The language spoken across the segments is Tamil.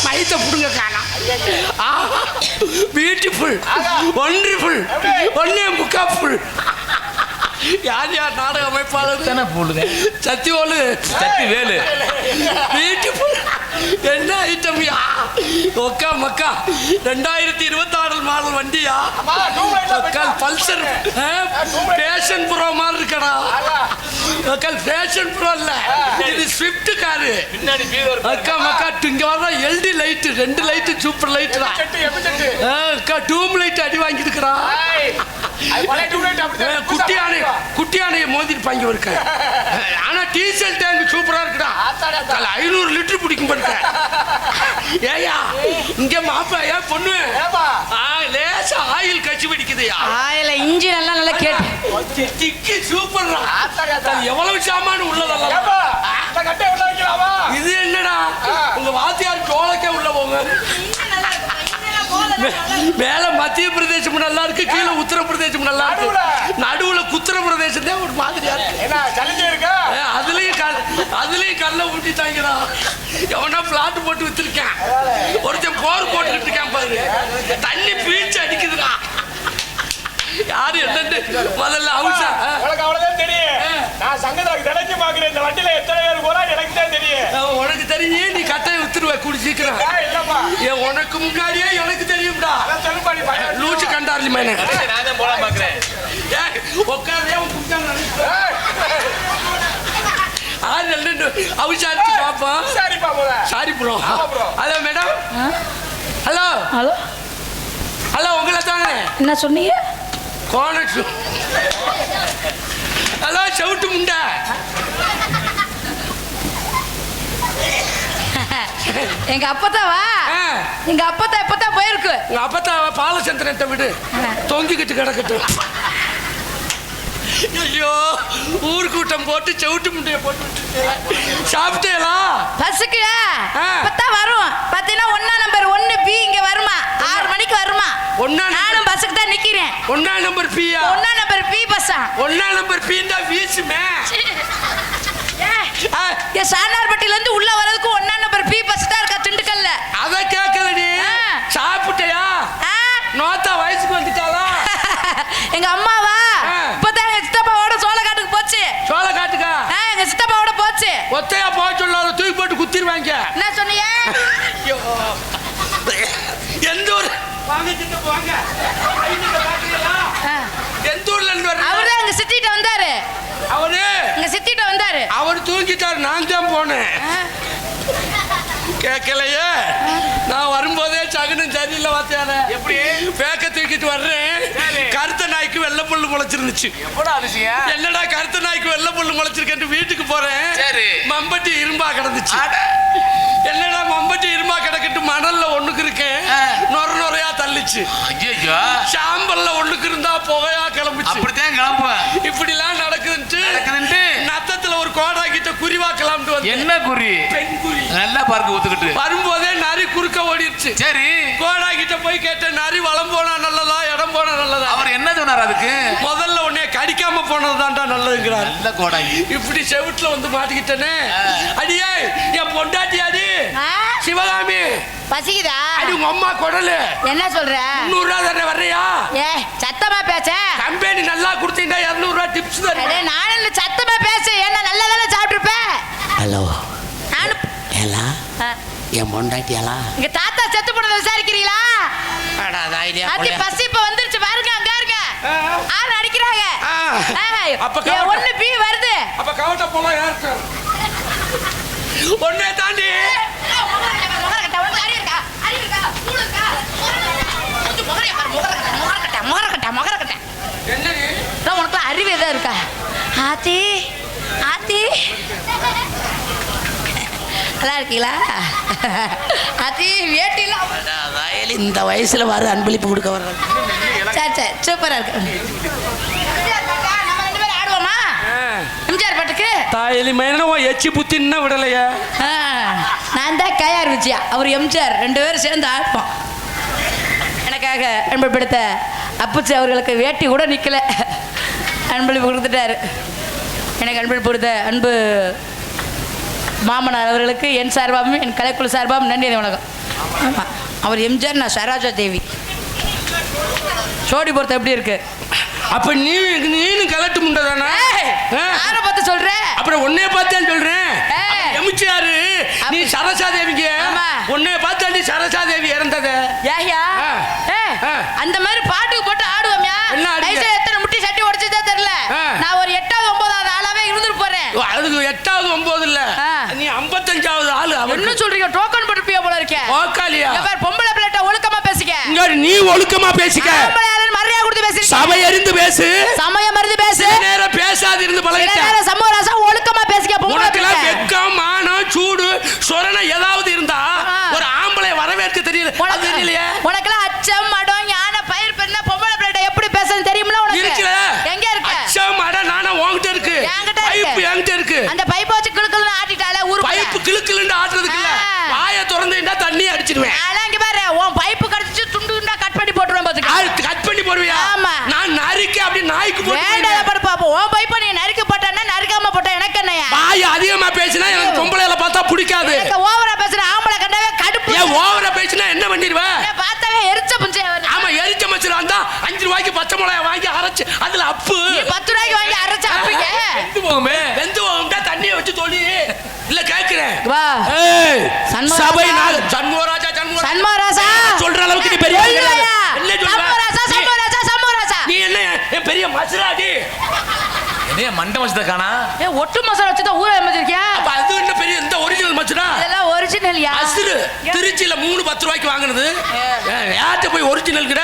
மைத்த புடுங்க காணா. பியூட்டிஃபுல், ஒண்டர்ஃபுல், ஒன்னே முக்கா ஃபுல். யார் யார் நாடக அமைப்பாளர் தானே போடுங்க. சத்தியோலு, சத்தி வேலு, பியூட்டிஃபுல். என்ன ஐட்டம் யா? ஒக்கா மக்கா 2026 மாடல் வண்டியா? மக்கள் பல்சர் பேஷன் ப்ரோ மாதிரி இருக்கடா. மக்கள் பேஷன் ப்ரோ இல்ல, இது ஸ்விஃப்ட் காரு. அக்கா மக்கா இங்க வர எல்டி லைட், 2 லைட் சூப்பர் லைட். அக்கா டூம் லைட் அடி வாங்கிருக்கிறான். குட்டியானைய மோதிருப்பாங்க இருக்க. ஆனா டீசல் டேங்க் சூப்பரா இருக்குடா. 500 லிட்டர் பிடிக்கும் படுக்க. ஏயா இங்க மாப்பா பொண்ணு லேசா ஆயில் கட்சி பிடிக்குதுயா. ஆயில இன்ஜின் எல்லாம் நல்லா கேட்டு சூப்பர்ரா. எவ்வளவு சாமான் உள்ளதெல்லாம். இது என்னடா உங்க வாத்தியார் சோளக்கே உள்ள போங்க. மேல மத்திய பிரதேசம் நல்லா இருக்கு, கீழே உத்தரப்பிரதேசம் நல்லா இருக்கு, நடுவுல குத்திர பிரதேசம் தான் ஒரு மாதிரியா இருக்கு. அதுலயும் கல்ல ஊட்டிட்டாங்கடா. எவனா பிளாட் போட்டு வச்சிருக்கேன், ஒருத்தன் போர் போட்டுக்கிட்டு இருக்கான் பாரு. தண்ணி பீச்சு அடிக்குதுடா. யாரு என்னன்னு முதல்ல அவுசா அவ்வளவுதான் தெரியும். நான் சங்கதாக்கு தலைஞ்சு பாக்குறேன். இந்த வண்டியில எத்தனை பேர் போறா எனக்கு தான் தெரியும். உனக்கு தெரியும், நீ கட்டையை வித்துருவ கூடி சீக்கிரம். உனக்கு முன்னாடியே எனக்கு தெரியும்டா. லூச்சு கண்டார்லி மேனே நான் தான் போலாம் பாக்குறேன். உட்காரே அவுசாரிச்சு பாப்பா. Sorry bro. Hello madam. Hello hello hello உங்களை தானே என்ன சொன்னீங்க? கோனக்ஸ். ஹலோ செவுட்டு முண்டை. எங்க அப்பத்தாவா? எங்க அப்பத்தா எப்பதான் போயிருக்கு. எங்க அப்பத்தாவா பாலச்சந்திரத்தை விடு, தொங்கிக்கிட்டு கிடக்கட்டும். ஐயோ ஊர் கூட்டம் போட்டு செவுட்டு முண்டைய போட்டு சாப்பிட்டேலா? பஸ்ஸுக்கு இப்பதான் வரும். பாத்தீங்கன்னா 1 நம்பர் 1B இங்க வருமா? 6 மணிக்கு வருமா? நானும் பஸ்ஸுக்கு தான் நிக்கிறேன். 1 நம்பர் பியா? 1 நம்பர் பி பஸ்ஸா? 1 நம்பர் பின்னா வீசுமே. சானார்பட்டில இருந்து உள்ள வரதுக்கு 1 நம்பர் பி பஸ் தான் இருக்கா திண்டுக்கல்ல. அத கேட்கலடி. சாப்பிட்டியா? நோத்தா வயசுக்கு வந்துட்டாளா? எங்க அம்மாவா இப்பதான் எங்க சித்தப்பாவோட சோளக்காட்டுக்கு போச்சு. சோளக்காட்டுக்கா? எங்க சித்தப்பாவோட போச்சு. ஒத்தையா போக சொல்லாத, தூக்கி போட்டு குத்திடுவாங்க. என்ன சொன்னீங்க? எந்த ஊர்? வாங்க சித்தப்பா வாங்க. எந்த ஊர்ல இருந்து வர? அவரு எங்க சித்திட்ட வந்தாரு. அவரு எங்க சித்திட்ட வந்தாரு. அவர் தூங்கிட்டாரு, நான் தான் போனேன். கேட்கலையே. நான் வரும்போதே சகுனம் சரியில்லை வாத்தியார. எப்படி பேக்க தூக்கிட்டு வர்றேன், கருத்த நாய்க்கு வெள்ளை புல்லு முளைச்சிருந்துச்சு. என்னடா கருத்த நாய்க்கு வெள்ளை புல்லு முளைச்சிருக்கேன் வீட்டுக்கு போறேன். மம்பட்டி இரும்பா கிடந்துச்சு. என்னடா மம்பட்டி இரும்பா கிடக்கட்டு மணல்ல ஒண்ணுக்கு இருக்கேன், நொர நொறையா தள்ளிச்சு. சாம்பல்ல ஒண்ணுக்கு இருந்தா புகையா கிளம்புச்சு. அப்படித்தான் கிளம்புவேன். இப்படி எல்லாம் நடக்குதுன்ட்டு நத்தத்துல ஒரு கோடா கிட்ட குறி வாக்கலாம்னு வந்து. என்ன குறி? பெண் குறி. நல்லா பார்க்க ஒத்துக்கிட்டு வரும்போதே நரி குறுக்க ஓடிடுச்சு. சரி கோடா கிட்ட போய் கேட்டேன், நரி வளம் போனா நல்லதா இடம் போனா நல்லதா? அவர் என்ன சொன்னார் அதுக்கு? முதல்ல உன்னைய கடிக்காம போனதுதான்டா நல்லதுங்கிறார். நல்ல கோடா. இப்படி செவுட்டுல வந்து மாட்டிக்கிட்டேனே. அடியே என் பொண்டாட்டி அடி சிவகாமி. பசிக்குதா? அது உங்க அம்மா குடலு. என்ன சொல்ற? 100 ரூபா தானே வர்றியா? சத்தமா பேச. கம்பெனி நல்லா கொடுத்தீங்கன்னா 200 ரூபா டிப்ஸ் தரேன். நானும் சத்தமா பேச. என்ன நல்லா தானே சாப்பிட்டுருப்பேன். ஹலோ ஏலா என் பொண்டாட்டி ஏலா எங்க தாத்தா செத்து போனதை விசாரிக்கிறீங்களா? அது பசி இப்ப வந்துருச்சு பாருங்க. அங்க இருங்க ஆறு அடிக்கிறாங்க. அப்ப 1B வருது. அப்ப கவட்ட போலாம். யாருக்கு ஒன்னே தாண்டி உனக்கு அறிவு எதா இருக்கா? ஆத்தி ஆத்தி நல்லா இருக்கீங்களா? ஆத்தி வேட்டிலாம் இந்த வயசுல வர அன்பளிப்பு கொடுக்க வர்றாங்க. சரி சரி சூப்பரா இருக்கு. ஆடுவோமா எம்ஜிஆர் பாட்டுக்கு? தாயலி மயனவோ எச்சி புத்தின்னா விடலையா? நான் தான் கையார் விஜயா, அவர் எம்ஜிஆர், 2 பேரும் சேர்ந்து ஆடுவோம். எனக்காக அன்பளிப்படுத்த அப்புச்சி அவர்களுக்கு வேட்டி கூட நிற்கல, அன்பளிப்பு கொடுத்துட்டாரு. எனக்கு அன்பளிப்பு கொடுத்த அன்பு மாமனார் அவர்களுக்கு என் சார்பாகவும் என் கலைக்குழு சார்பாகவும் நன்றி வணக்கம். ஆமா, அவர் எம்ஜிஆர், நான் சரோஜா தேவி. சோடி பொறுத்த எப்படி இருக்கு? அப்ப நீனும் கலட்டு முண்டை தானே? யாரை பார்த்து சொல்றேன்? அப்புறம் உன்னைய பார்த்தேன் சொல்றேன். எம்ஜிஆர் நீ சரசா தேவிங்க. உன்னைய பார்த்தா நீ சரசா தேவி இறந்தது. ஏயா அந்த மாதிரி பாட்டுக்கு போட்டு ஆடுவோம்யா. எத்தனை முட்டி சட்டி உடைச்சதே தெரியல. நான் ஒரு 8வது 9வது ஆளாவே இருந்துட்டு போறேன். அதுக்கு 8வது 9 இல்ல, நீ 55வது ஆளு. என்ன சொல்றீங்க? டோக்கன் போட்டுப்பியா போல இருக்கே. ஓக்காலியா? பொம்பளை பிள்ளைட்ட ஒழுக்கமா பேசிக்க. இங்க நீ ஒழுக்கமா பேசிக்க. மரியாதை கொடுத்து பேசு. சபை அறிந்து பேசு. சமயம் அறிந்து பேசு. நேரம் பேசாது இருந்து பழகிட்ட. நேரம் சமூகராசா ஒழுக்கமா பேசிக்க. பொம்பளை பிள்ளை வெக்கம், மானம், சூடு, சொரணை ஏதாவது இருந்தா ஒரு ஆம்பளை வரவேற்க தெரியல. அது தெரியலையே உனக்குலாம். அச்சம், மடம், யானை, பயிர் பெண்ண பொம்பளை பிள்ளைட்ட எப்படி பேசணும் தெரியும்ல உனக்கு? இருக்குல. எங்க இருக்கு அச்சம், மடம், நானா உன்கிட்ட இருக்கு. பைப் என்கிட்ட இருக்கு. அந்த பைப்பை வச்சு கிளுக்கிளுன்னு ஆட்டிட்டாலே ஊரு. பைப் கிளுக்கிளுன்னு ஆட்டுறதுக்கு இல்ல, வாயை திறந்தேன்னா தண்ணி அடிச்சிடுவேன். இங்க பாரு, உன் பைப்பு கடிச்சு துண்டுண்டா கட் பண்ணி போட்டுருவேன் பாத்துக்க. கட் பண்ணி போடுவியா? ஆமா. நான் நறுக்க அப்படி நாய்க்கு போட்டு வேண்டாம் பாரு பாப்போம். உன் பைப்பை நீ நறுக்க போட்டேன்னா நறுக்காம போட்ட எனக்கு என்னையா? வாய் அதிகமா பேசினா எனக்கு பொம்பளையில பார்த்தா பிடிக்காது. எனக்கு ஓவரா பேசுற ஆம்பளை கண்டாவே கடுப்பு. ஏன் ஓவரா பேசினா என்ன பண்ணிடுவ? பார்த்தாவே எரிச்ச புஞ்சை வருது. ஆமா, எரிச்ச மச்சரா இருந்தா 5 ரூபாய்க்கு பச்சை மிளகாய் வாங்கி அரைச்சு அதுல அப்பு. நீ 10 ரூபாய்க்கு வாங்கி அரைச்சு அப்பிங்க. வெந்து போகுமே. வெந்து போகும்டா தண்ணியை வச்சு தொளி. இல்ல கேக்குறேன். வா. ஏய் சபை நாள் சண்முகராஜா சண்முகராஜா சொல்ற அளவுக்கு நீ பெரிய என்ன சொல்ற? நீ என்ன என் பெரிய மசராடி? என்ன மண்டை மச்சத காணா? ஒட்டு மசாலா வச்சு தான் ஊரே அமைச்சிருக்கியா? அப்ப அது என்ன பெரிய இந்த ஒரிஜினல் மச்சடா? இதெல்லாம் ஒரிஜினல்யா. அசுரு திருச்சியில 3 10 ரூபாய்க்கு வாங்குனது. யார்ட்ட போய் ஒரிஜினல்ங்கற?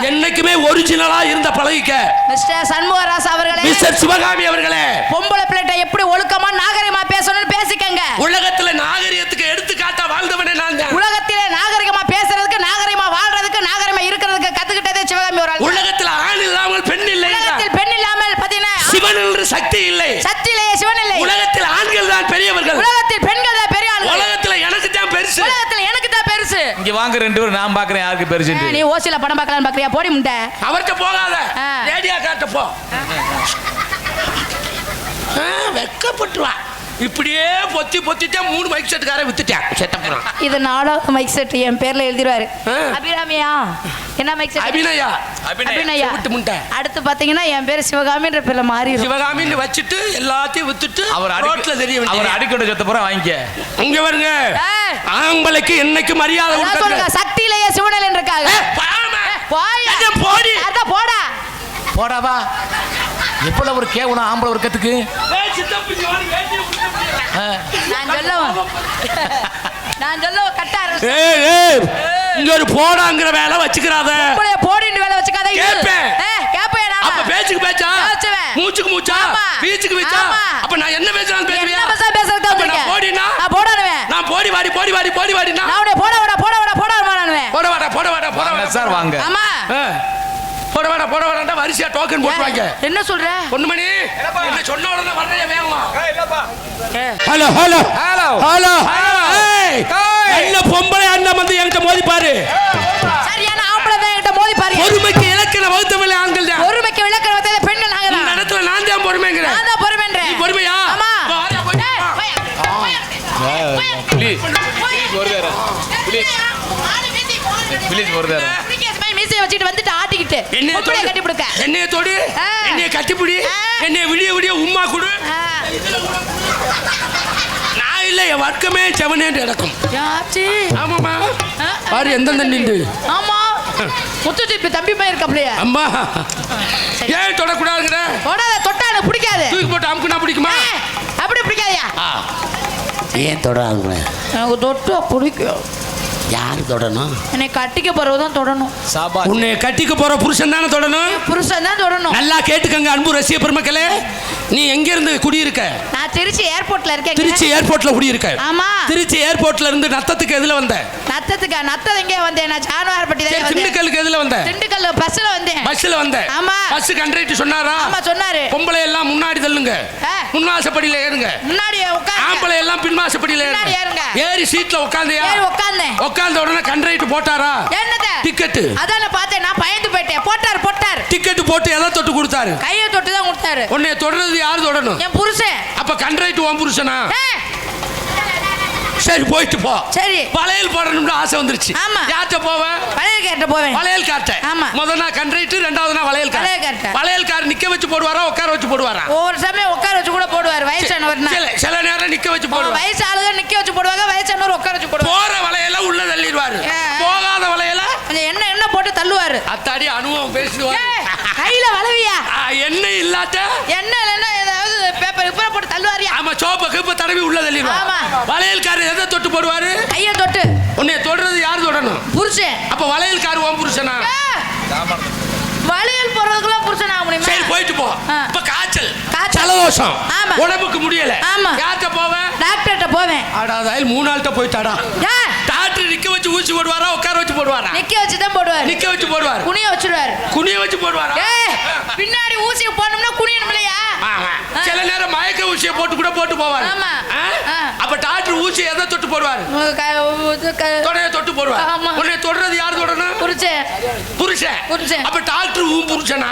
என்னைக்குமே ஒரிஜினலா இருந்த பழகிக்க. மிஸ்டர் சண்முகராஜா அவர்களே, மிஸ்டர் சிவகாமி அவர்களே, பொம்பளை பிள்ளைட்ட எப்படி ஒழுக்கமா நாகரிகமா பேசணும்னு பேசிக்கங்க. உலகத்துல நாகரிகத்துக்கு எடுத்துக்காட்டா வாழ்ந்தவனே நான் தான். உலகத்திலே நாகரிகமா பேசுறதுக்கு, நாகரிகமா வாழ்றதுக்கு, நாகரிகமா இருக்கிறதுக்கு கத்துக்கிட்டதே சிவகாமி ஒரு ஆள். உலகத்துல ஆண் இல்லாமல் பெண் இல்லை. உலகத்தில் பெண் இல்லாமல் பாத்தீங்கன்னா சிவன் என்ற சக்தி இல்லை. சக்தி இல்லையே, சிவன் இல்லை. உலகத்தில் ஆண்கள் தான் பெரியவர்கள். உலகத்தில் பெண்கள் தான் பெரிய ஆளு. உலகத்துல எனக்கு தான் பெருசு. உலகத்துல எனக்கு தான் பெருசு. இங்க வாங்க 2 பேரும் நான் பாக்குறேன் யாருக்கு பெருசு. நீ ஓசில படம் பார்க்கலாம்னு பாக்குறியா? போடி முண்டை. அவர்ட்ட போகாத, ரேடியா காட்ட போ. வெக்கப்பட்டுவா. இப்படியே பொத்தி பொத்திட்டே 3 மைக் செட்டுக்கார வித்துட்டேன். செட்டப்புறம் இது 4வது மைக் செட் என் பேர்ல எழுதிடுவாரு. அபிராமியா என்ன மைக் செட்? அபிநயா. அபிநயா. விட்டு முண்டை. அடுத்து பாத்தீங்கன்னா என் பேர் சிவகாமின்ற பேர்ல மாறி சிவகாமின்னு வச்சிட்டு எல்லாத்தையும் வித்துட்டு அவர் ரோட்ல தெரியும். அவர் அடிக்கடி சொத்த போற வாங்கிக்க. இங்க வருங்க. ஆம்பளைக்கு என்னைக்கு மரியாதை கொடுக்கணும். சக்தியிலேயே சிவனல் இருக்காங்க. போயா போடி. அத போடா. போடாவா. எப்பல ஒரு கேவலம் ஆம்பளை ஒரு கத்துக்கு. நான் சொல்லுவேன் கட்டாரு. இங்க ஒரு போடாங்கிற வேலை வச்சுக்கிறாத. போடின்னு வேலை வச்சுக்காத. கேப்பேன். அப்ப பேச்சுக்கு பேச்சா? மூச்சுக்கு மூச்சா? பீச்சுக்கு பீச்சா? அப்ப நான் என்ன பேசுறான்னு பேசுவியா? என்ன பேசுறதுக்கு வந்திருக்க? நான் போடினா? நான் போடானவே. நான் போடி வாடி போடி வாடி போடி வாடினா? நான் உன்னை போட வாடா போட வாடா போட வாடானவே. போட வாடா போட வாடா போட வாடா சார் வாங்க. ஆமா. போட வாடா வரிசையா டோக்கன் போட்டுவாங்க. என்ன சொல்ற? பொண்ணுமணி என்ன சொன்ன உடனே வரலையா வேகமா? ஹலோ ஹலோ ஹலோ ஹலோ ஏய் என்ன பொம்பளை அண்ணன் வந்து என்கிட்ட மோதி பாரு. சரியான ஆம்பளை தான் என்கிட்ட மோதி பாரு. பொறுமைக்கு இலக்கண வகுத்தவளே ஆண்கள் தான். பொறுமைக்கு இலக்கண வகுத்தவளே பெண்கள் நாங்க தான். இந்த இடத்துல நான் தான் பொறுமைங்கறேன். நான் தான் பொறுமைன்றேன். நீ பொறுமையா? ஆமா. ப்ளீஸ் ஒருதர ப்ளீஸ் ஒருதர மீசை வச்சிட்டு வந்துட்டு ஆட்டிக்கிட்டு பொம்பளைய கட்டி பிடிக்க. என்னைய தொடு, என்னைய கட்டிப்பிடி, என்னைய விடிய விடிய உம்மா குடு. நான் இல்ல என் வர்க்கமே செவனேன்னு நடக்கும். யாச்சி? ஆமாமா. பாரு எந்த நின்று. ஆமா. முத்துச்சிப்பி தம்பி பையன் இருக்காப்லையா? அம்மா ஏன் தொடக்கூடாதுங்கற? தொடாத, தொட்டா எனக்கு பிடிக்காது. தூக்கி போட்டு அமுக்குனா பிடிக்குமா? அப்படி பிடிக்காதயா? ஏன் தொடாதுங்க? எனக்கு தொட்டா பிடிக்கும். யாரு தொடணும்? என்னை கட்டிக்க போறவதான் தொடணும். உன்னை கட்டிக்க போற புருஷன் தானே தொடணும். புருஷன் தான் தொடணும். நல்லா கேட்டுக்கங்க அன்பு ரசிக பெருமக்களே. நீ எங்க இருந்து குடியிருக்க? நான் திருச்சி ஏர்போர்ட்ல இருக்கேன். திருச்சி ஏர்போர்ட்ல குடியிருக்க? ஆமா. திருச்சி ஏர்போர்ட்ல இருந்து நத்தத்துக்கு எதுல வந்த? நத்தத்துக்கு நத்தம் எங்க வந்தேன்? நான் சானவாரப்பட்டி தான் வந்தேன். திண்டுக்கலுக்கு எதுல வந்த? திண்டுக்கல் பஸ்ல வந்தேன். பஸ்ல வந்த? ஆமா. பஸ் கண்டக்டர் சொன்னாரா? ஆமா சொன்னாரு. பொம்பளை எல்லாம் முன்னாடி தள்ளுங்க, முன்வாசப்படியில ஏறுங்க. முன்னாடி உட்காருங்க. ஆம்பளை எல்லாம் பின்வாசப்படியில ஏறுங்க. ஏறி சீட்ல உட்கார்ந்தியா? ஏறி உட்கார்ந்தேன். உட்கார்ந்த உடனே கண்டக்டர் போட்டாரா? என்னது? டிக்கெட். அதான் நான் பார்த்தேன். நான் பயந்து போயிட்டேன். போட்டார். டிக்கெட் போட்டு எதை தொட்டு கொடுத்தாரு? கையை தொட்டு தான் கொடுத்தாரு. உன்னை தொடறது யாரு தொடணும்? என் புருஷன். அப்ப கண்டக்டர் உன் புருஷனா? சரி போயிட்டு போ. சரி. வளையல் போடணும்னு ஆசை வந்துருச்சு. ஆமா. யார்கிட்ட போவேன்? வளையல் கேட்ட போவேன். வளையல் காட்ட. ஆமா. முதல் நாள் கண்ட்ரைட்டு, ரெண்டாவது நாள் வளையல் காட்ட. வளையல் கார் நிக்க வச்சு போடுவாரா உட்கார வச்சு போடுவாரா? ஒவ்வொரு சமயம் உட்கார வச்சு கூட போடுவார் வயசானவர்னா. சில நேரம் நிக்க வச்சு போடுவார். வயசு ஆளுங்க நிக்க வச்சு போடுவாங்க, வயசானவர் உட்கார வச்சு போடுவாங்க. போற வளையல உள்ள தள்ளிடுவாரு, போகாத வளையல கொஞ்சம் எண்ணெய் போட்டு தள்ளுவாரு. அத்தாடி அனுபவம் பேசுவாரு. கையில வளவியா? எண்ணெய் இல்லாட்ட எண்ணெய் இல்லைன்னா ஏதாவது பேப்பர் இப்ப போட்டு தள்ளுவாரியா? ஆமா, சோப்ப கிப்ப தடவி உள்ள தள்ளிடுவாரு. ஆமா. வளையல்காரர் எதை தொட்டு போடுவாரு? கைய தொட்டு. உன்னை தொடுறது யாரு தொடணும்? புருஷன். அப்ப வளையல்காரர் உன் புருஷனா? வளையல் போடுறதுக்குலாம் புருஷன் ஆக முடியுமா? சரி போயிட்டு போ. இப்ப காய்ச்சல், காய்ச்சல், ஜலதோஷம், ஆமா, உடம்புக்கு முடியல. ஆமா. யார்கிட்ட போவேன்? டாக்டர்கிட்ட போவேன். அடாதாயில் 3 நாள்கிட்ட போயிட்டாடா. டாக்டர் நிக்க வச்சு ஊசி போடுவாரா உட்கார வச்சு போடுவாரா? நிக்க வச்சு தான் போடுவார். நிக்க வச்சு போடுவார். குனிய வச்சிடுவார். குனிய வச்சு போடுவாரா? பின்னாடி ஊசி போடணும்னா குனியணும் இல்லையா? சில நேரம் மயக்க ஊசியை போட்டு கூட போட்டு போவார். ஆமா. அப்ப டாக்டர் ஊசி எதை தொட்டு போடுவார்? தொடைய தொட்டு போடுவார். உன்னை தொடுறது யார் தொடணும்? புருஷன். புருஷன். புருஷன். அப்ப டாக்டர் உன் புருஷனா?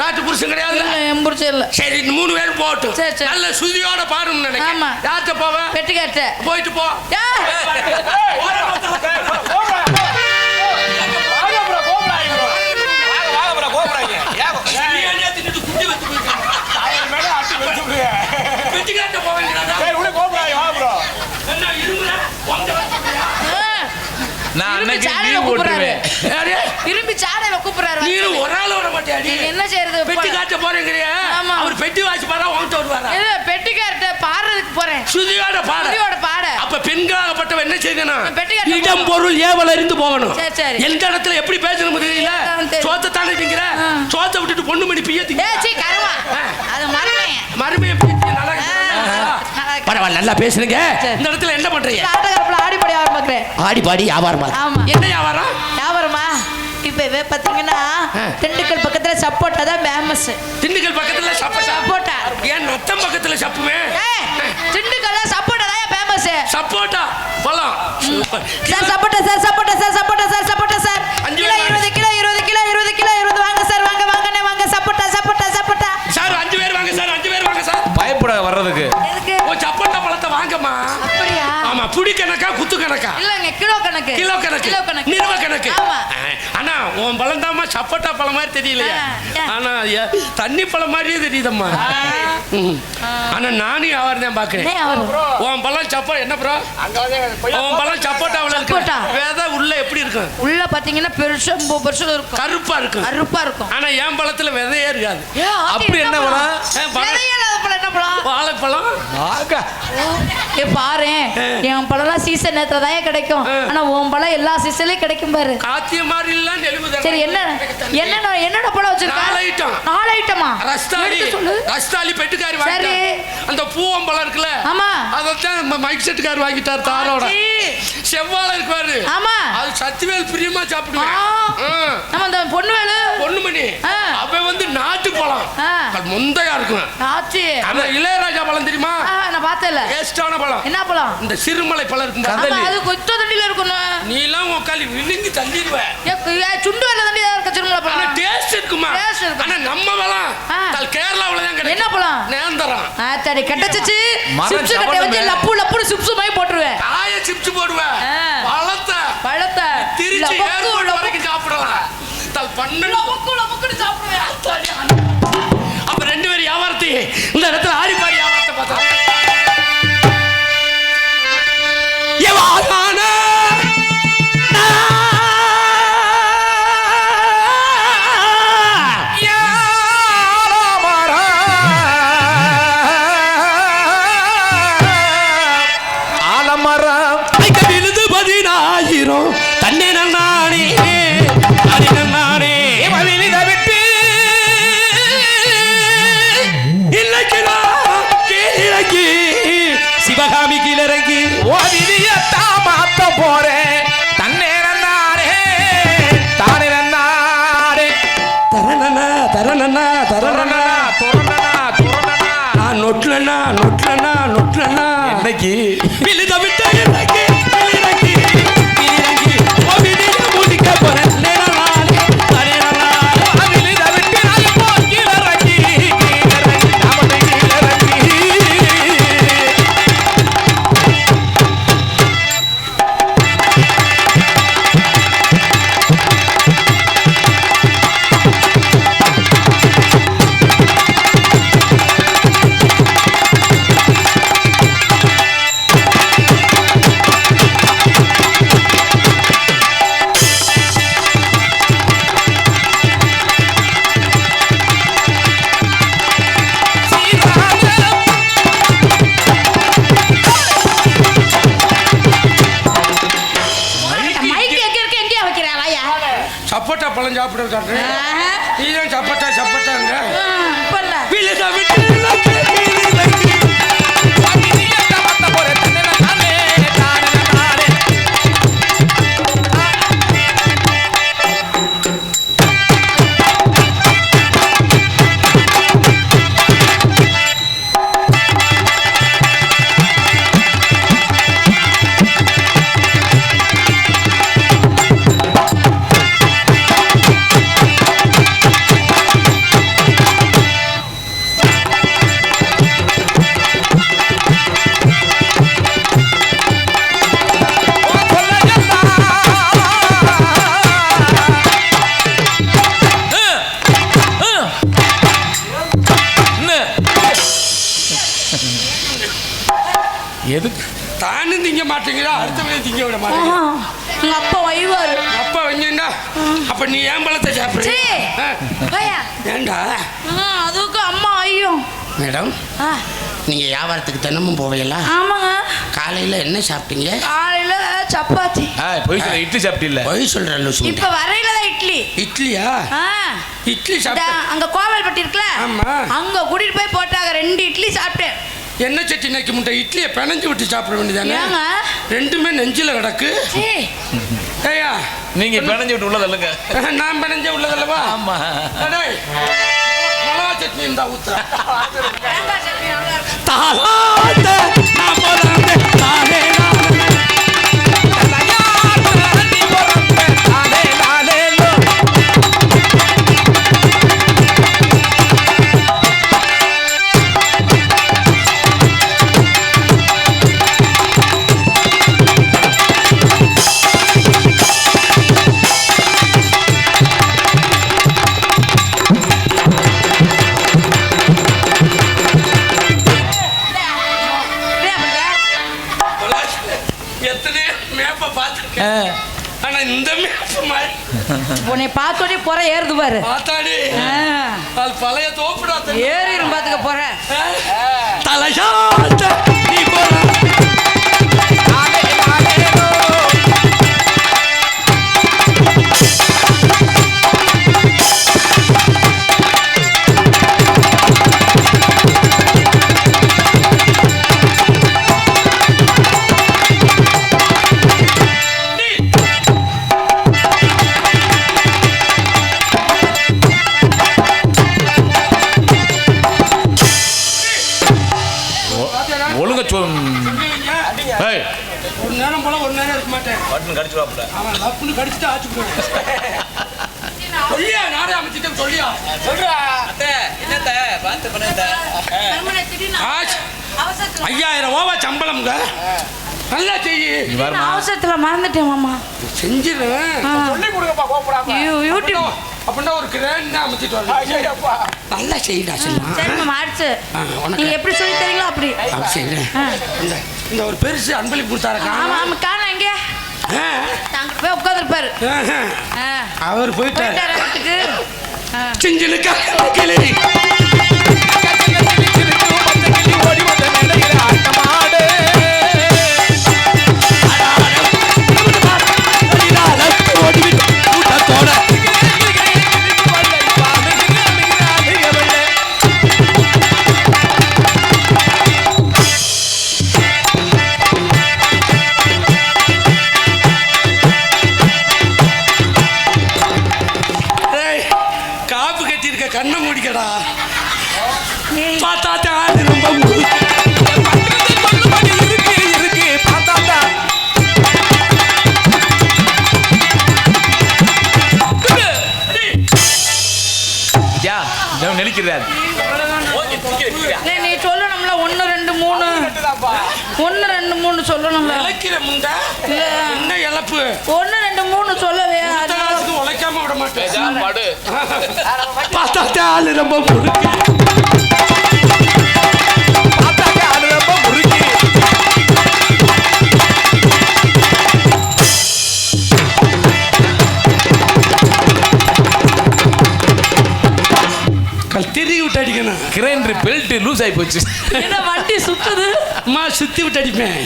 டாக்டர் புருஷன் கிடையாது. என் புருஷன் இல்ல. சரி, 3 பேரும் போட்டும். நல்ல சுதியோட பாருன்னு நினைக்கிறேன். ஆமா. யார்கிட்ட போவேன்? பெட்டிக்கார்ட்ட. போயிட்டு போ. இரும்பி சாடையில கூப்பிடுறாரு. நீங்க ஒரு ஆள் வர மாட்டியாடி? என்ன செய்யறது? பெட்டி காட்ட போறீங்கறியா? அவர் பெட்டி வாசி பாரா உன்கிட்ட வருவாரா? இல்ல, பெட்டிக்கார்ட்ட பாடுறதுக்கு போறேன். சுதியோட பாட. சுதியோட பாட. அப்ப பெண்களாகப்பட்டவ என்ன செய்யணும்? பெட்டிக்கார்ட்ட இடம் பொருள் ஏவல இருந்து போகணும். சரி சரி. எந்த இடத்துல எப்படி பேசணும் தெரியல. சோத்த தானே திங்கற. சோத்த விட்டுட்டு பொண்ணு மணி பிய திங்க. ஏய் சீ கருவா. அது மருமைய. மருமைய பிய நல்லா பரவாயில்ல, நல்லா பேசுறீங்க. இந்த இடத்துல என்ன பண்றீங்க? ஆட்டகரப்புல ஆடி பாடி ஆரம்பிக்கிறேன். ஆடி பாடி வியாபாரமா? ஆமா. என்ன வியாபாரம்? வியாபாரமா? இப்பவே பாத்தீங்கன்னா திண்டுக்கல் பக்கத்துல சப்போட்டா தான் ஃபேமஸ். திண்டுக்கல் பக்கத்துல சப்போட்டா. ஏன் நத்தம் பக்கத்துல சப்புமே? திண்டுக்கல்ல சப்போட்டா தான் ஃபேமஸ். சப்போட்டா பழம். சார் சப்போட்டா சார், சப்போட்டா சார், சப்போட்டா சார், சப்போட்டா sir. Kilo 20 kilo 20 kilo 20 kilo 20 வாங்க சார், வாங்க வாங்கனே வாங்க. சப்போட்டா சப்போட்டா சப்போட்டா. சார் 5 பேர் வாங்க சார், 5 பேர் வாங்க சார். பயப்பட வர்றதுக்கு. எதுக்கு? ஓ சப்போட்டா பழத்தை வாங்கம்மா. அப்படியா? ஆமா, புடி கணக்கா குத்து கணக்கா? இல்லங்க, கிலோ கணக்கு. கிலோ கணக்கு. கிலோ கணக்கு. நிறுவ கணக்கு. ஆமா. அண்ணா உன் பழம் தாம்மா சப்போட்டா பழம் மாதிரி தெரியலையா? ஆனா தண்ணி பழம் மாதிரியே தெரியுதம்மா. ஆனா நானும் வியாபாரம் தான் பாக்குறேன். உன் பழம் சப்போ என்ன ப்ரோ? உன் பழம் சப்போட்டாவில் இருக்கு. வேத உள்ள எப்படி இருக்கும்? உள்ள பாத்தீங்கன்னா பெருசா இருக்கும். கருப்பா இருக்கும். கருப்பா இருக்கும். ஆனா என் பழத்துல விதையே இருக்காது. அப்படி என்ன பழம்? என்ன பழம்? வாழைப்பழம். பாரு, என் பழம் சீசன் நேரத்துல தான் கிடைக்கும். ஆனா உன் பழம் எல்லா சீசன்லயும் கிடைக்கும் பாரு. காத்திய மாதிரி இல்ல நெலுமுதா. சரி, என்னென்ன பழம் வச்சிருக்க? 4 ஐட்டமா? ரஸ்தாலி பெட்டுக்காரி வாங்கி. அந்த பூவம்பழம் இருக்குல்ல? ஆமா. அதான் மைக் செட்டுக்கார் வாங்கிட்டார் தாரோட. செவ்வாழை இருக்கு பாரு. ஆமா. அது சத்திவேல் பிரியமா சாப்பிடுவேன். நம்ம அந்த பொண்ணுமணி அவன் வந்து நாட்டு பழம். முந்தையா இருக்கும். அந்த இளையராஜா பழம் தெரியுமா? நான் பார்த்தல. டேஸ்டான பழம். என்ன பழம்? இந்த சிறுமலை பழம் இருக்கும். அது கொத்த தண்டில இருக்கணும். நீ எல்லாம் உக்காலி விழுங்கி தள்ளிடுவ. சுண்டு வேலை தண்டி தான் இருக்க சிறுமலை பழம். ஆனா டேஸ்ட் இருக்குமா? ஆனா நம்ம பழம் கேரளாவுல தான் கிடைக்கும். என்ன பழம்? நேந்திரம். சரி, கட்டச்சிச்சு சிப்ஸ் கட்டை வச்சு லப்பு லப்புன்னு சிப்ஸ் மாதிரி போட்டுருவேன். காய சிப்ஸ் போடுவேன். பழத்தை திருச்சி ஏர்போர்ட் வரைக்கும் சாப்பிடலாம். தல் பண்ணு லப்புன்னு சாப்பிடுவேன். அப்ப 2 பேர் வியாபாரத்தை இந்த இடத்துல ஆடி பாடி வியாபாரத்தை பார்த்தா தன்னே நானே நானே விட்டு இல்லைக்கு சிவகாமி கீழறங்கி மாத்த போறேன். தன்னே நானே தானே நானே தரணனா தரணனா தரணனா நான் நொட்லனா இன்னைக்கு விழுத விட்டு இறங்கி முடிக்க போறேன். அப்பளம் சாப்பிட காட்டுறேன். நீ தான் சப்பட்டாங்க இப்ப எதுக்கு தானும் திங்க மாட்டேங்கிறா, அடுத்தவங்க திங்க விட மாட்டேங்க. உங்க அப்பா வைவாரு. அப்பா வந்தீங்கன்னா அப்ப நீ ஏன் பழத்தை சாப்பிடுற? ஏண்டா அதுக்கு அம்மா ஐயோ. மேடம், நீங்க வியாபாரத்துக்கு தினமும் போவீங்களா? ஆமாங்க. காலையில என்ன சாப்பிட்டீங்க? காலையில சப்பாத்தி. போய் சொல்ல, இட்லி சாப்பிட்டு இல்ல போய் சொல்ற லூசு. இப்ப வரையில தான் இட்லி. இட்லியா? இட்லி சாப்பிட்ட? அங்க கோவில்பட்டி இருக்குல்ல, அங்க கூட்டிட்டு போய் போட்டாங்க 2 இட்லி சாப்பிட்டேன். என்ன சட்டி நக்கி முட்டை இட்லியை பிணைஞ்சு விட்டு சாப்பிட வேண்டியதானே? ரெண்டுமே நெஞ்சில கிடக்கு. ஏயா நீங்க பிணைஞ்சு விட்டு உள்ளதல்லுங்க. நான் பிணைஞ்ச உள்ளதல்லவா? ஆமா. மிளகா சட்னி இருந்தா ஊத்துறா. ஆனா இந்த உன்னை பார்த்தோடனே போற ஏறுது பாரு. பார்த்தாடி அது பழைய தோப்புடா. ஏறிடும் பாத்துக்க போற. தலையாட்ட நீ போற. ஒழுங்க ஒரு நேரம் போல ஒரு நேரம் இருக்க மாட்டேன். அவன் லப்புன்னு கடிச்சுட்டு ஆச்சு சொல்லியா? நாடே அமைச்சிட்டேன் சொல்லியா? சொல்றா. 5000 ரூபா சம்பளம்ங்க. நல்லா செய்யி. அவசரத்துல மறந்துட்டேன் மாமா. செஞ்சிருவேன். சொல்லி கொடுங்கப்பா கோபப்படாம. யூடியூப் அப்படின்னா ஒரு கிராண்ட் அமைச்சிட்டு வரேன். நல்லா செய்யடா செல்லம். சரி மாமா ஆச்சு. நீங்க எப்படி சொல்லி தரீங்களோ அப்படி. சரி. இந்த ஒரு பெருசு அன்பளிப்பு கொடுத்தாருக்கா? ஆமா ஆமா. காணோம் எங்க? தாங்க போய் உட்கார்ந்திருப்பாரு. அவர் போயிட்டாரு வீட்டுக்கு. செஞ்சிலுக்கா கிளி ஓடி வந்த மேடையில ஆட்டமாடு. கண்ணை மூடிக்கடா. பார்த்தாத்தே ஆடு ரொம்ப இருக்கு பார்த்தாத்தா. நெளிக்கிறார். நீ சொல்லணும்ல 1 2 3 1 2 3 சொல்லணும்ல. இலக்கிற முண்டா என்ன இழப்பு? 1 2 3 சொல்லவே உழைக்காம விட மாட்டேன். பார்த்தாத்தே ஆளு ரொம்ப முறுக்கு. பார்த்தாத்தே ஆளு ரொம்ப முறுக்கு. திரும்பி விட்டு அடிக்கணும். கிரைண்டர் பெல்ட் லூஸ் ஆகி போச்சு. என்ன வண்டி சுத்துது? அம்மா சுத்தி விட்டு அடிப்பேன்.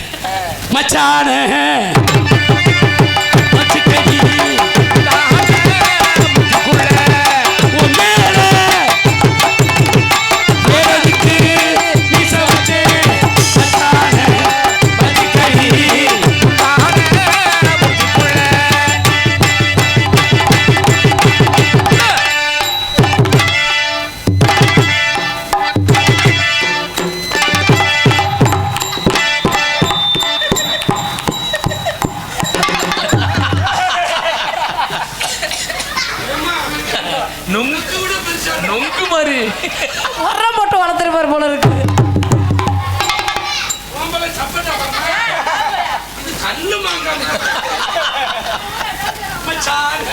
மச்சானே மச்சான்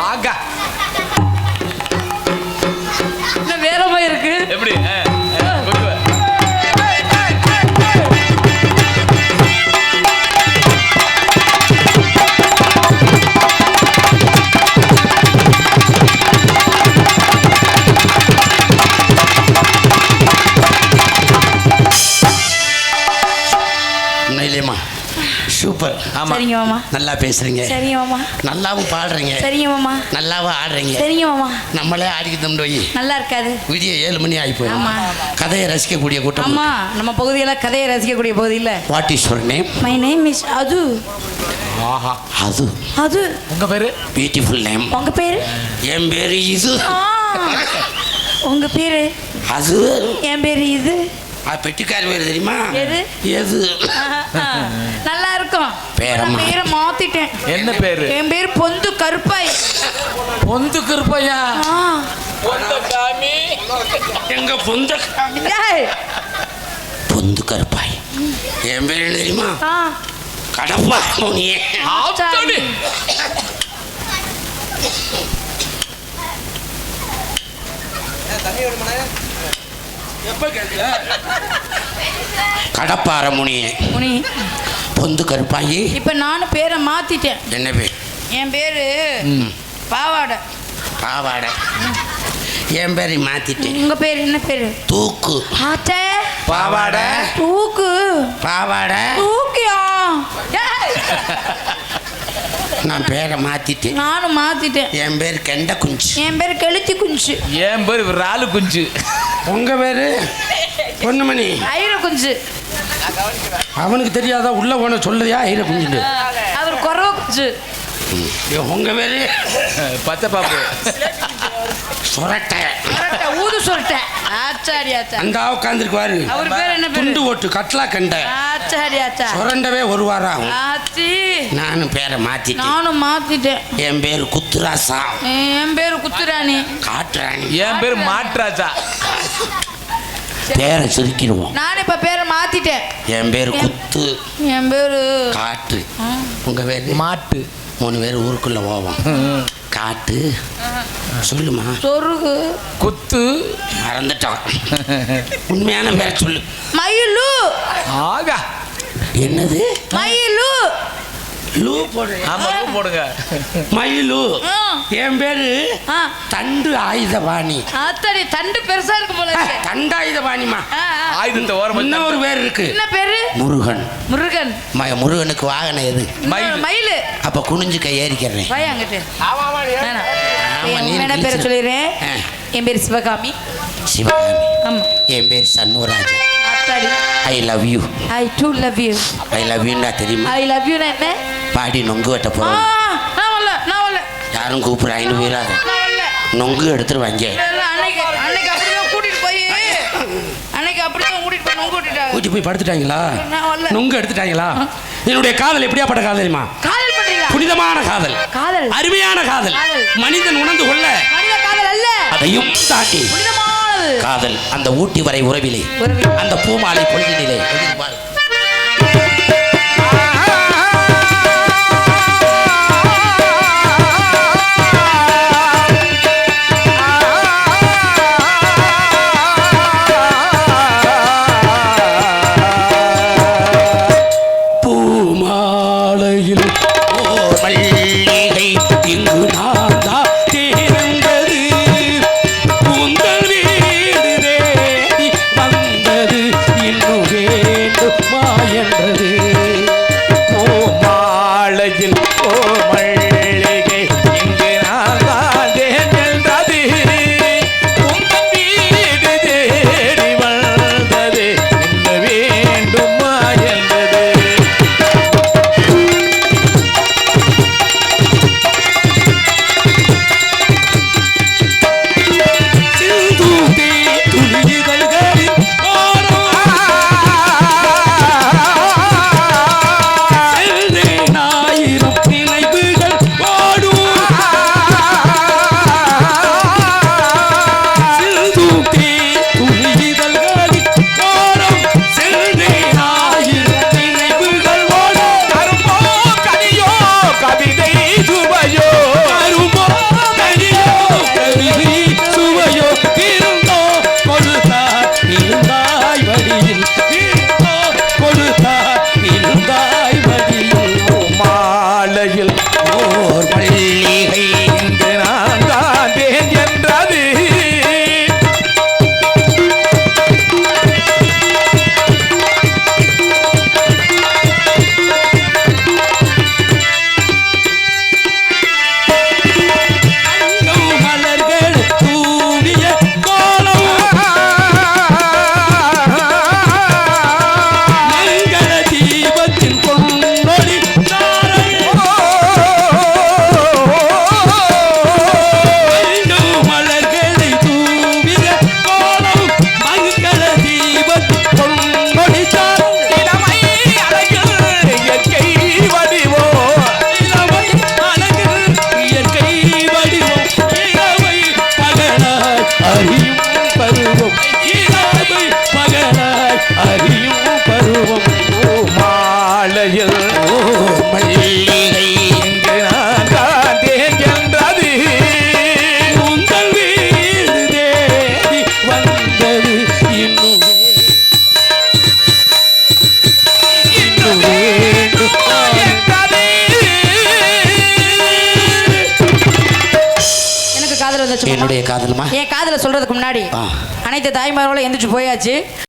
ஆகா என்ன வேறமா இருக்கு எப்படி உண்மையிலேமா சூப்பர். ஆமா சரிங்க மாமா. நல்லா பேசுறீங்க. சரிங்க மாமா. நல்லாவும் பாடுறீங்க. சரிங்க மாமா. நல்லாவும் ஆடுறீங்க. சரிங்க மாமா. நம்மளே ஆடிக்கிட்டோம் போய் நல்லா இருக்காது. விடிய 7 மணி ஆகி போய் ஆமா. கதையை ரசிக்கக்கூடிய கூட்டம். ஆமா நம்ம பகுதியெல்லாம் கதையை ரசிக்கக்கூடிய பகுதி இல்ல. What is your name? My name is அது. ஆஹா அது அது உங்க பேரு? Beautiful name. உங்க பேரு? என் பேரு இது. உங்க பேரு? அது. என் பேரு இது. பெட்டிக்கார பேர் தெரியுமா? எது? எது? நல்லா இருக்கும். பேரம்மா. பேரை மாத்திட்டேன். என்ன பேரு? என் பேர் பொந்து கருப்பாய். பொந்து கருப்பையா? பொந்தகாமி. எங்க பொந்தகாமி? பொந்து கருப்பாய். என் பேர் என்ன தெரியுமா? கடப்பா நீ. ஆப்தானே. கடப்பார முனியே. முனி. பொந்து கருப்பாயி. இப்ப நானும் பேரை மாத்திட்டேன். என்ன பேர்? என் பேரு பாவாடை. பாவாடை. என் பேரை மாத்திட்டேன். உங்க பேர் என்ன பேரு? தூக்கு. ஆத்தே. பாவாடை. தூக்கு. பாவாடை. தூக்கியா? நான் பேரை மாத்திட்டேன். நானும் மாத்திட்டேன். என் பேர் கெண்ட குஞ்சு. என் பேர் கெளுத்தி குஞ்சு. என் பேரு ராலு குஞ்சு. உங்க பேரு? பொண்ணுமணி. ஐர குஞ்சு. அவனுக்கு தெரியாதா உள்ள போன சொல்லுறியா ஐர குஞ்சுட்டு? அவர் குறவ குஞ்சு. உங்க பேரு? பச்சை பாப்பு. சொரட்டை. ஊது சொரட்டை. ஆச்சாரி ஆச்சா. அந்த உட்காந்துருக்குவாரு. அவர் பேர் என்ன பேரு? துண்டு ஓட்டு கட்லா கண்டை. ஆச்சாரி ஆச்சா. சுரண்டவே ஒரு வாரம் ஆகும். ஆச்சி. நானும் பேரை மாத்திட்டேன். நானும் மாத்திட்டேன். என் பேரு குத்துராசா. என் பேரு குத்துராணி. காட்டுறாணி. என் பேரு மாட்ராஜா. பேரை சுருக்கிடுவோம். நான் இப்ப பேரை மாத்திட்டேன். என் பேரு குத்து. என் பேரு காட்டு. உங்க பேரு? மாட்டு. 3 பேர் ஊருக்குள்ள போவோம். காட்டு. சொல்லுமா? சொருகு. குத்து. மறந்துட்டான். உண்மையான பேரை சொல்லு. மயிலு. ஆகா. என்னது? மயிலு. லூ போடு. ஆமா லூ போடுங்க. மயிலு. என் பேரு தண்டு ஆயுதபாணி. அத்தடி தண்டு பெருசா இருக்கு போல இருக்கு. தண்டு ஆயுதபாணிமா. ஆயுதத்தை ஓரமா. இன்னும் ஒரு பேர் இருக்கு. என்ன பேரு? முருகன். முருகன். முருகனுக்கு வாகனம் எது? மயிலு. அப்ப குனிஞ்சு கை ஏறிக்கிறேன். போய் அங்கிட்டு. என்ன பேரை சொல்லிடுறேன். என் பேர் சிவகாமி. சிவகாமி. ஆமா. என் பேர் சண்முகராஜா. அத்தடி. I love you. I do love you. I love யூன்னா தெரியுமா? ஐ லவ் யூ என்ன? பாடி நொங்கு வெட்ட போறோம். நான் வரல. யாரும் கூப்பிடுறாங்க போயிடாத. நொங்கு எடுத்துட்டு வாங்க. அன்னைக்கு அப்படிதான் கூட்டிட்டு போய் நொங்கு விட்டுட்டாங்க. கூட்டி போய் படுத்துட்டாங்களா? நான் வரல. நொங்கு எடுத்துட்டாங்களா? என்னுடைய காதல் எப்படியாப்பட்ட காதல் தெரியுமா? காதல் பண்றீங்களா? புனிதமான காதல். காதல். அருமையான காதல். மனிதன் உணர்ந்து கொள்ள மனித காதல் அல்ல. அதையும் தாண்டி புனிதமானது காதல். அந்த ஊட்டி வரை உறவிலே அந்த பூமாலை பொழுதினிலே பூமாலையில் ஓர் மல்லிகை இங்கு நான் தான் தேர்ந்தது. உங்கள் வீடு தேடி வந்தது இன்னும் வேண்டுமா என்றது. பூமாலையில் ஓர் மல்லிகை இங்கு நான் தான் தேர்ந்தது. உங்கள் வீடு தேடி வந்தது இன்னும் வேண்டுமா என்றது. மல்லிகை இங்கு நான் காத்தேன் என்றது உங்கள் வீடு தேடி வந்தது இன்னும் வேண்டுமா என்றது. எனக்கு காதல் வந்துச்சு மாமா. என்னுடைய காதல்மா என் காதல சொல்றதுக்கு முன்னாடி ஆ. அனைத்து தாய்மார்களும் எந்திரிச்சு போயாச்சு.